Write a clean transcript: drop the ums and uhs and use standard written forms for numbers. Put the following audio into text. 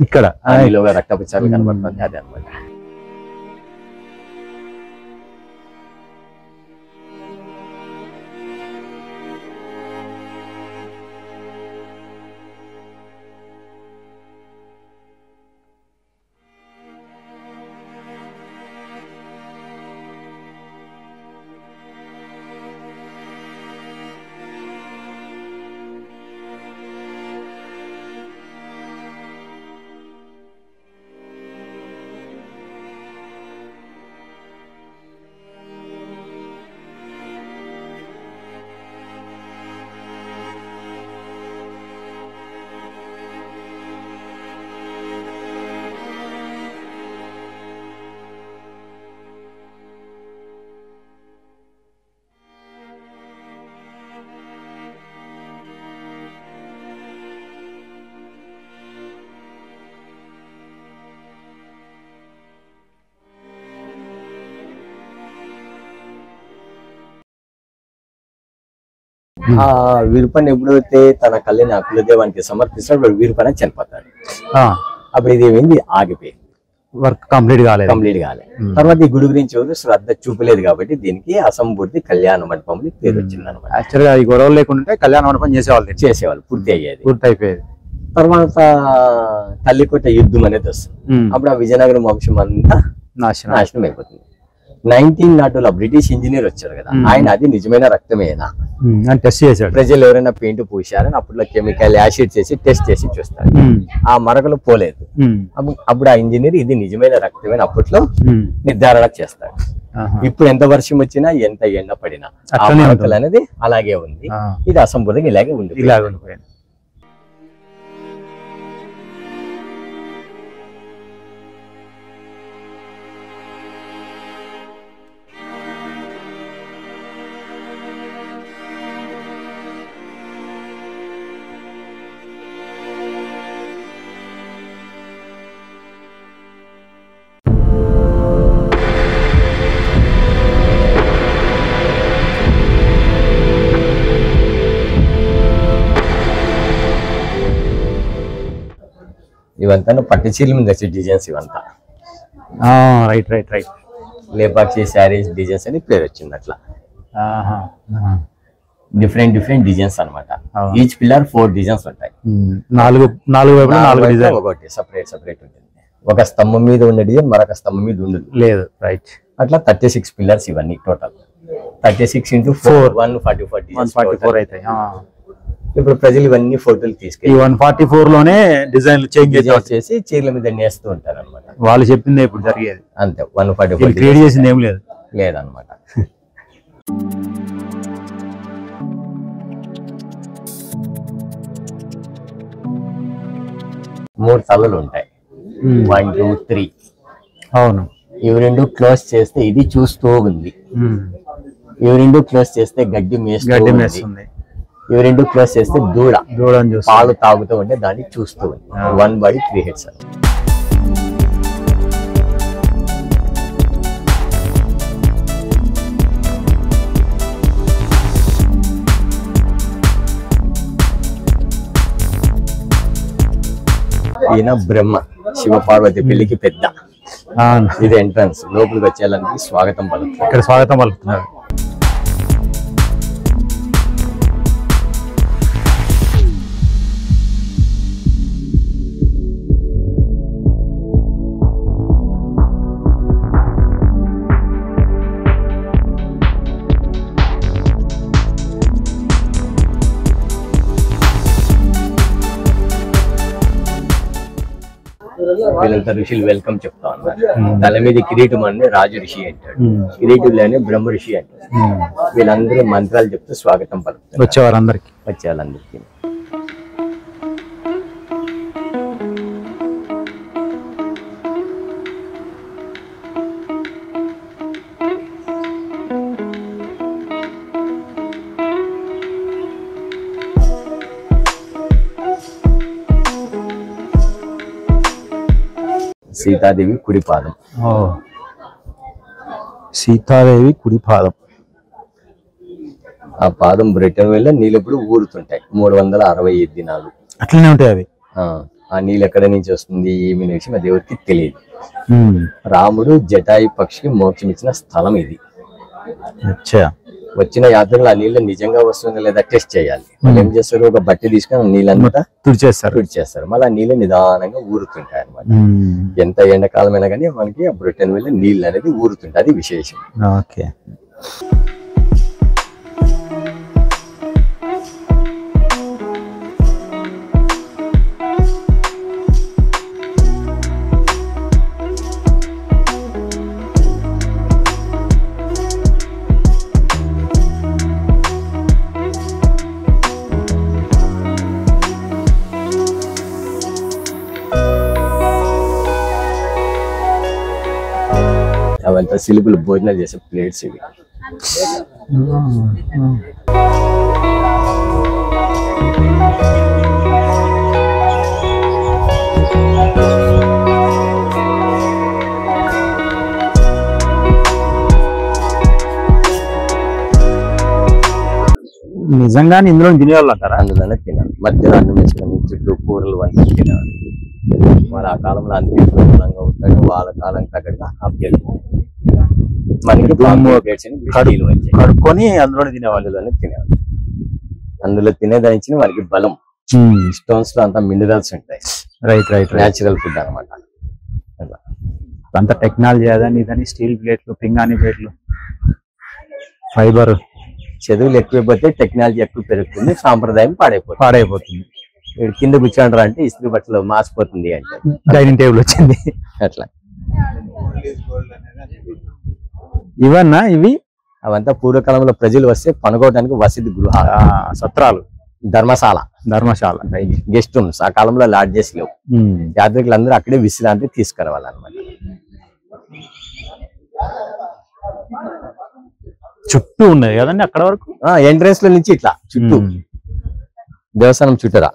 ఇక్కడ నీలోగా రక్తపు చాలు కనబడుతుంది, అదే అనమాట. ఆ వీరుపని ఎప్పుడైతే తన కళ్ళని ఆ కులదేవానికి సమర్పిస్తాడు, వీరుపని చనిపోతాడు. అప్పుడు ఇది ఏమైంది, ఆగిపోయింది, వర్క్ కంప్లీట్ కాలేదు. తర్వాత ఈ గుడి గురించి ఎవరు శ్రద్ధ చూపలేదు కాబట్టి దీనికి అసంపూర్తి కళ్యాణ మండపం పేరు వచ్చింది అనమాట. యాక్చువల్గా ఈ గొడవలు లేకుంటే కళ్యాణ మండపం చేసేవాళ్ళు, పూర్తి అయ్యేది, పూర్తి అయిపోయేది. తర్వాత తల్లికోట యుద్ధం అనేది వస్తుంది. అప్పుడు ఆ విజయనగరం వంశం అంతా నాశనం అయిపోతుంది. 1902లో బ్రిటిష్ ఇంజనీర్ వచ్చారు కదా, ఆయన అది నిజమైన రక్తమేనా టెస్ట్ చేశాడు. ప్రజలు ఎవరైనా పెయింట్ పూసారని అప్పుడు కెమికల్ యాసిడ్ చేసి టెస్ట్ చేసి చూస్తారు. ఆ మరకలు పోలేదు. అప్పుడు ఆ ఇంజనీర్ ఇది నిజమైన రక్తమేనా అప్పట్లో నిర్ధారణ చేస్తాడు. ఇప్పుడు ఎంత వర్షం వచ్చినా ఎంత ఎండ పడినా ఆ మరకలు అనేది అలాగే ఉంది. ఇది అసంపూర్తిగా ఇలాగే ఉండిపోయింది. ఇవంతా పట్టు చీరల మీద వచ్చే డిజైన్స్, ఇవంతా రైట్ లేపాక్షి శారీస్ డిజైన్స్ అని పేరు వచ్చింది. అట్లా డిఫరెంట్ డిజైన్స్ అనమాట. ఈచ్ పిల్లర్ 4 డిజైన్స్ ఉంటాయి. ఒకటి సపరేట్ ఉంటుంది. ఒక స్తంభం మీద ఉన్న డిజైన్ మరొక స్తంభం మీద ఉండదు. లేదు, రైట్. అట్లా 36 పిల్లర్స్ ఇవన్నీ టోటల్. 36 into 4 144 అవుతాయి. ఇప్పుడు ప్రజలు ఇవన్నీ ఫోటోలు తీసుకెళ్ళి 144 లోనే డిజైన్ చేంజ్ చేసి చీరల మీద నేస్తూ ఉంటారు అనమాట. వాళ్ళు చెప్పిందే ఇప్పుడు జరిగేది అంతే. 144 క్రియేట్ చేసింది ఏం లేదనమాట. మూడు తలలు ఉంటాయి. 1 2 3. అవును. ఇవి రెండు క్లోజ్ చేస్తే ఇది చూస్తూ ఉంది. ఇవి రెండు క్లోజ్ చేస్తే గడ్డి మేస్తుంది. ఇవి రెండు క్లోజ్ చేస్తే దూడ పాలు తాగుతూ ఉంటే దాన్ని చూస్తూ ఉంది. 1 body 3 heads. ఈయన బ్రహ్మ, శివ పార్వతి పెళ్లికి పెద్ద. ఇది ఎంట్రన్స్. లోపలికి వచ్చేయాలని స్వాగతం పలుకుతున్నారు. ఇక్కడ స్వాగతం పలుకుతున్నారు. వీళ్ళంతా ఋషులు వెల్కమ్ చెప్తా ఉన్నారు. తల మీద కిరీటం అని రాజు ఋషి అంటాడు, కిరీటులని బ్రహ్మ ఋషి అంటాడు. వీళ్ళందరూ మంత్రాలు చెప్తూ స్వాగతం పలుకుతారు వచ్చేవాళ్ళందరికీ. సీతాదేవి కుడి పాదం. సీతాదేవి కుడి పాదం. ఆ పాదం బ్రిటన్ వల్ల నీళ్ళప్పుడు ఊరుతుంటాయి 365 దినాలు. అట్లనే ఉంటాయి అవి. ఆ నీళ్ళు ఎక్కడ నుంచి వస్తుంది ఏమి విషయం అది ఎవరికి తెలియదు. ఉమ్. రాముడు జటాయి పక్షికి మోక్షం ఇచ్చిన స్థలం ఇది. అచ్చా. వచ్చిన యాత్రికులు ఆ నీళ్ళు నిజంగా వస్తుందా లేదా టెస్ట్ చేయాలి. వాళ్ళు ఏం చేస్తారు, ఒక బట్టి తీసుకొని నీళ్ళంతా తుడిచేస్తారు. మళ్ళీ ఆ నీళ్ళు నిదానంగా ఊరుతుంటాయి అనమాట. ఎంత ఎండాకాలమైనా కానీ మనకి ఆ బ్రిటన్ వెళ్ళి నీళ్ళు అనేది ఊరుతుంటాయి, అది విశేషం. ఓకే. అవంతా సిలుపులు భోజనాలు చేసే ప్లేట్స్ ఇవి. నిజంగానే ఇందులో తినేవాళ్ళు అంటారా? అందులోనే తినాలి. మధ్యలో అన్నం వేసుకొని చుట్టూ కూరలు వంటి తినాలి. మరి ఆ కాలంలో అంతే దూరంగా ఉంటాడు, వాళ్ళ కాలం తగ్గట్టుగా మనకి కడుక్కొని అందులోనే తినేవాళ్ళు. అందులోనే తినేవాళ్ళు. అందులో తినేదానికి మనకి బలం. స్టోన్స్ లో అంతా మినరల్స్ ఉంటాయి. రైట్. న్యాచురల్ ఫుడ్ అనమాట. అంత టెక్నాలజీ అదని ఇదని, స్టీల్ ప్లేట్లు, పింగాణి ప్లేట్లు, ఫైబర్. చదువులు ఎక్కువైపోతే టెక్నాలజీ ఎక్కువ పెరుగుతుంది, సాంప్రదాయం పాడైపోతుంది. కింద కూర్చోండ్రా అంటే ఇస్త్రీ బట్టలు మాసిపోతుంది అంటే డైనింగ్ టేబుల్ వచ్చింది. అట్లా ఇవన్నా ఇవి అవంతా పూర్వకాలంలో ప్రజలు వస్తే పనుకోవడానికి వసతి గృహ, సత్రాలు, ధర్మశాల, గెస్ట్ రూమ్స్. ఆ కాలంలో లాడ్జెస్ లేవు. యాత్రికులందరూ అక్కడే విశ్రాంతి తీసుకురావాలన్నమాట. చుట్టూ ఉన్నది కదండి అక్కడ వరకు. ఎంట్రన్స్ లో నుంచి ఇట్లా చుట్టూ దేవస్థానం చుట్టూరా.